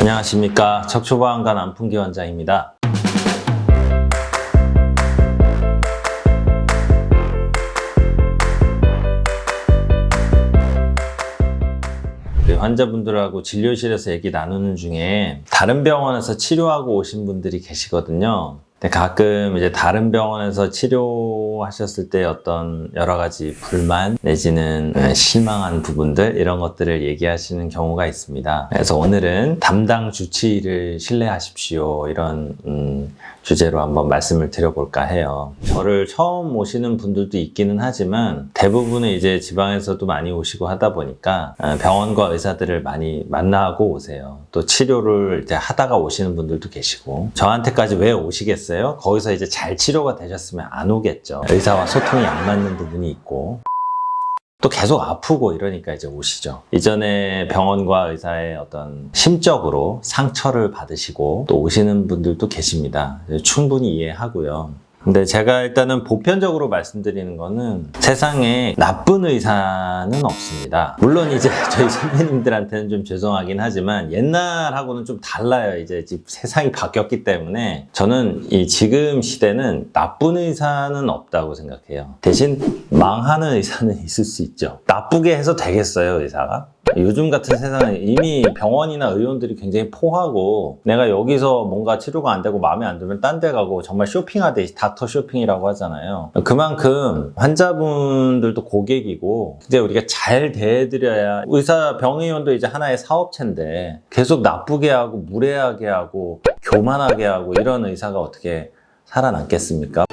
안녕하십니까. 척추보안관 안풍기 원장입니다. 우리 환자분들하고 진료실에서 얘기 나누는 중에 다른 병원에서 치료하고 오신 분들이 계시거든요. 근데 가끔 이제 다른 병원에서 치료하셨을 때 어떤 여러 가지 불만 내지는 실망한 부분들 이런 것들을 얘기하시는 경우가 있습니다. 그래서 오늘은 담당 주치의를 신뢰하십시오 이런 주제로 한번 말씀을 드려볼까 해요. 저를 처음 오시는 분들도 있기는 하지만 대부분은 이제 지방에서도 많이 오시고 하다 보니까 병원과 의사들을 많이 만나고 오세요. 또 치료를 이제 하다가 오시는 분들도 계시고 저한테까지 왜 오시겠어요? 거기서 이제 잘 치료가 되셨으면 안 오겠죠. 의사와 소통이 안 맞는 부분이 있고 또 계속 아프고 이러니까 이제 오시죠. 이전에 병원과 의사의 어떤 심적으로 상처를 받으시고 또 오시는 분들도 계십니다. 충분히 이해하고요. 근데 제가 일단은 보편적으로 말씀드리는 거는 세상에 나쁜 의사는 없습니다. 물론 이제 저희 선배님들한테는 좀 죄송하긴 하지만 옛날하고는 좀 달라요. 이제 세상이 바뀌었기 때문에 저는 이 지금 시대는 나쁜 의사는 없다고 생각해요. 대신 망하는 의사는 있을 수 있죠. 나쁘게 해서 되겠어요, 의사가? 요즘 같은 세상에 이미 병원이나 의원들이 굉장히 포하고 내가 여기서 뭔가 치료가 안 되고 마음에 안 들면 딴 데 가고 정말 쇼핑하듯이 닥터 쇼핑이라고 하잖아요. 그만큼 환자분들도 고객이고 이제 우리가 잘 대해드려야 의사 병의원도 이제 하나의 사업체인데 계속 나쁘게 하고 무례하게 하고 교만하게 하고 이런 의사가 어떻게 살아남겠습니까?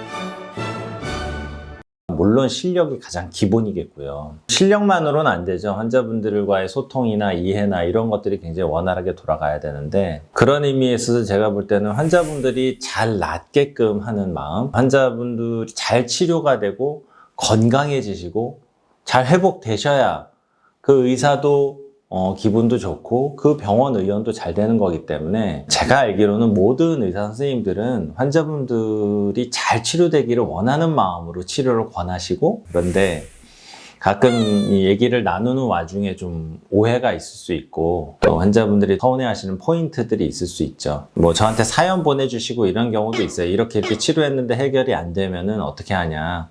물론 실력이 가장 기본이겠고요. 실력만으로는 안 되죠. 환자분들과의 소통이나 이해나 이런 것들이 굉장히 원활하게 돌아가야 되는데 그런 의미에서 제가 볼 때는 환자분들이 잘 낫게끔 하는 마음, 환자분들이 잘 치료가 되고 건강해지시고 잘 회복되셔야 그 의사도 기분도 좋고 그 병원 의원도 잘 되는 거기 때문에 제가 알기로는 모든 의사 선생님들은 환자분들이 잘 치료되기를 원하는 마음으로 치료를 권하시고 그런데 가끔 이 얘기를 나누는 와중에 좀 오해가 있을 수 있고 또 환자분들이 서운해하시는 포인트들이 있을 수 있죠. 뭐 저한테 사연 보내주시고 이런 경우도 있어요. 이렇게 치료했는데 해결이 안 되면은 어떻게 하냐.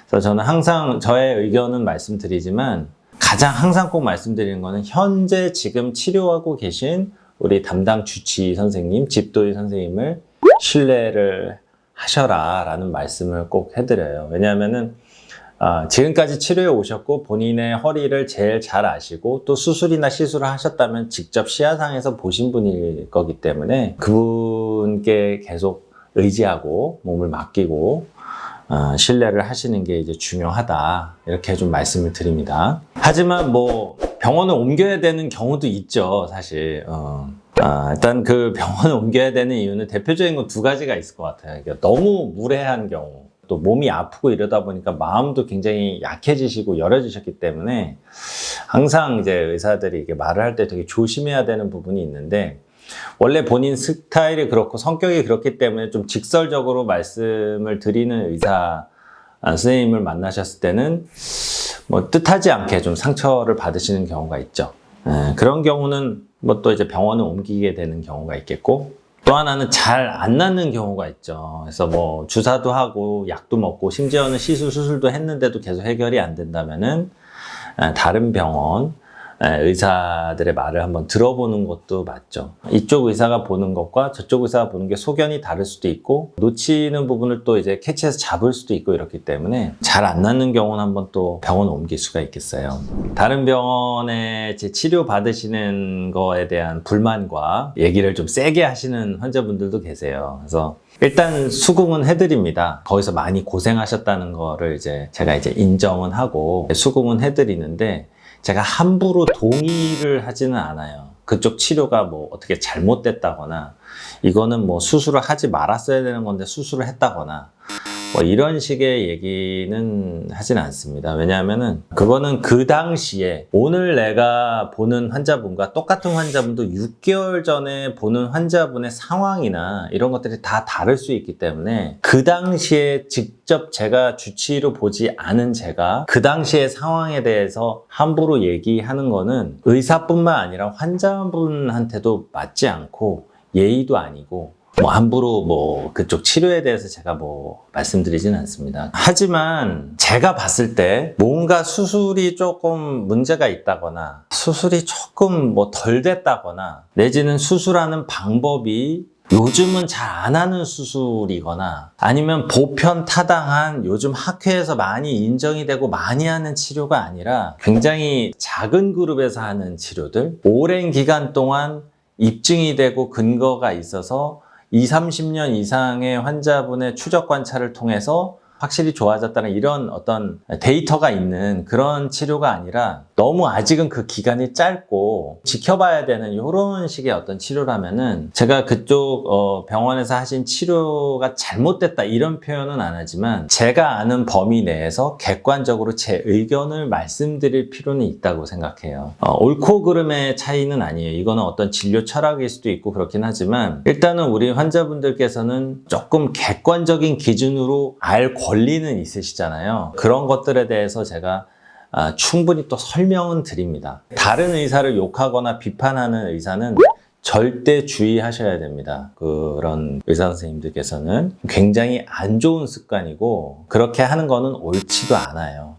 그래서 저는 항상 저의 의견은 말씀드리지만 가장 항상 꼭 말씀드리는 거는 현재 지금 치료하고 계신 우리 담당 주치의 선생님, 집도의 선생님을 신뢰를 하셔라 라는 말씀을 꼭 해드려요. 왜냐하면은 지금까지 치료해 오셨고 본인의 허리를 제일 잘 아시고 또 수술이나 시술을 하셨다면 직접 시야상에서 보신 분일 거기 때문에 그분께 계속 의지하고 몸을 맡기고 신뢰를 하시는 게 이제 중요하다 이렇게 좀 말씀을 드립니다. 하지만 뭐 병원을 옮겨야 되는 경우도 있죠, 사실. 일단 그 병원을 옮겨야 되는 이유는 대표적인 건 두 가지가 있을 것 같아요. 그러니까 너무 무례한 경우, 또 몸이 아프고 이러다 보니까 마음도 굉장히 약해지시고 열어지셨기 때문에 항상 이제 의사들이 이렇게 말을 할 때 되게 조심해야 되는 부분이 있는데 원래 본인 스타일이 그렇고 성격이 그렇기 때문에 좀 직설적으로 말씀을 드리는 의사 선생님을 만나셨을 때는 뭐 뜻하지 않게 좀 상처를 받으시는 경우가 있죠. 그런 경우는 뭐 또 이제 병원을 옮기게 되는 경우가 있겠고 또 하나는 잘 안 낫는 경우가 있죠. 그래서 뭐 주사도 하고 약도 먹고 심지어는 수술도 했는데도 계속 해결이 안 된다면은 다른 병원 의사들의 말을 한번 들어보는 것도 맞죠. 이쪽 의사가 보는 것과 저쪽 의사가 보는 게 소견이 다를 수도 있고 놓치는 부분을 또 이제 캐치해서 잡을 수도 있고 이렇기 때문에 잘 안 낫는 경우는 한번 또 병원을 옮길 수가 있겠어요. 다른 병원에 치료 받으시는 거에 대한 불만과 얘기를 좀 세게 하시는 환자분들도 계세요. 그래서 일단 수긍은 해드립니다. 거기서 많이 고생하셨다는 거를 제가 인정은 하고 수긍은 해드리는데 제가 함부로 동의를 하지는 않아요. 그쪽 치료가 뭐 어떻게 잘못됐다거나 이거는 뭐 수술을 하지 말았어야 되는 건데 수술을 했다거나 뭐 이런 식의 얘기는 하진 않습니다. 왜냐하면은 그거는 그 당시에 오늘 내가 보는 환자분과 똑같은 환자분도 6개월 전에 보는 환자분의 상황이나 이런 것들이 다 다를 수 있기 때문에 그 당시에 직접 제가 주치의로 보지 않은 제가 그 당시의 상황에 대해서 함부로 얘기하는 거는 의사뿐만 아니라 환자분한테도 맞지 않고 예의도 아니고 뭐 함부로 뭐 그쪽 치료에 대해서 제가 뭐 말씀드리진 않습니다. 하지만 제가 봤을 때 뭔가 수술이 조금 문제가 있다거나 수술이 조금 뭐 덜 됐다거나 내지는 수술하는 방법이 요즘은 잘 안 하는 수술이거나 아니면 보편타당한 요즘 학회에서 많이 인정이 되고 많이 하는 치료가 아니라 굉장히 작은 그룹에서 하는 치료들, 오랜 기간 동안 입증이 되고 근거가 있어서 20, 30년 이상의 환자분의 추적 관찰을 통해서 확실히 좋아졌다는 이런 어떤 데이터가 있는 그런 치료가 아니라 너무 아직은 그 기간이 짧고 지켜봐야 되는 이런 식의 어떤 치료라면은 제가 그쪽 병원에서 하신 치료가 잘못됐다 이런 표현은 안 하지만 제가 아는 범위 내에서 객관적으로 제 의견을 말씀드릴 필요는 있다고 생각해요. 옳고 그름의 차이는 아니에요. 이거는 어떤 진료 철학일 수도 있고 그렇긴 하지만 일단은 우리 환자분들께서는 조금 객관적인 기준으로 알 권리는 있으시잖아요. 그런 것들에 대해서 제가 충분히 또 설명은 드립니다. 다른 의사를 욕하거나 비판하는 의사는 절대 주의하셔야 됩니다. 그런 의사 선생님들께서는 굉장히 안 좋은 습관이고 그렇게 하는 거는 옳지도 않아요.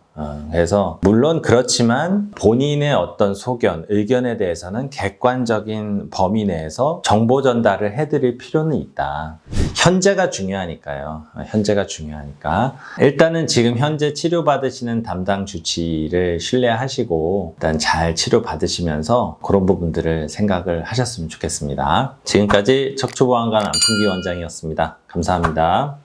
그래서 물론 그렇지만 본인의 어떤 소견, 의견에 대해서는 객관적인 범위 내에서 정보 전달을 해드릴 필요는 있다. 현재가 중요하니까요. 현재가 중요하니까 일단은 지금 현재 치료받으시는 담당 주치의를 신뢰하시고 일단 잘 치료받으시면서 그런 부분들을 생각을 하셨으면 좋겠습니다. 지금까지 척추보안관 안풍기 원장이었습니다. 감사합니다.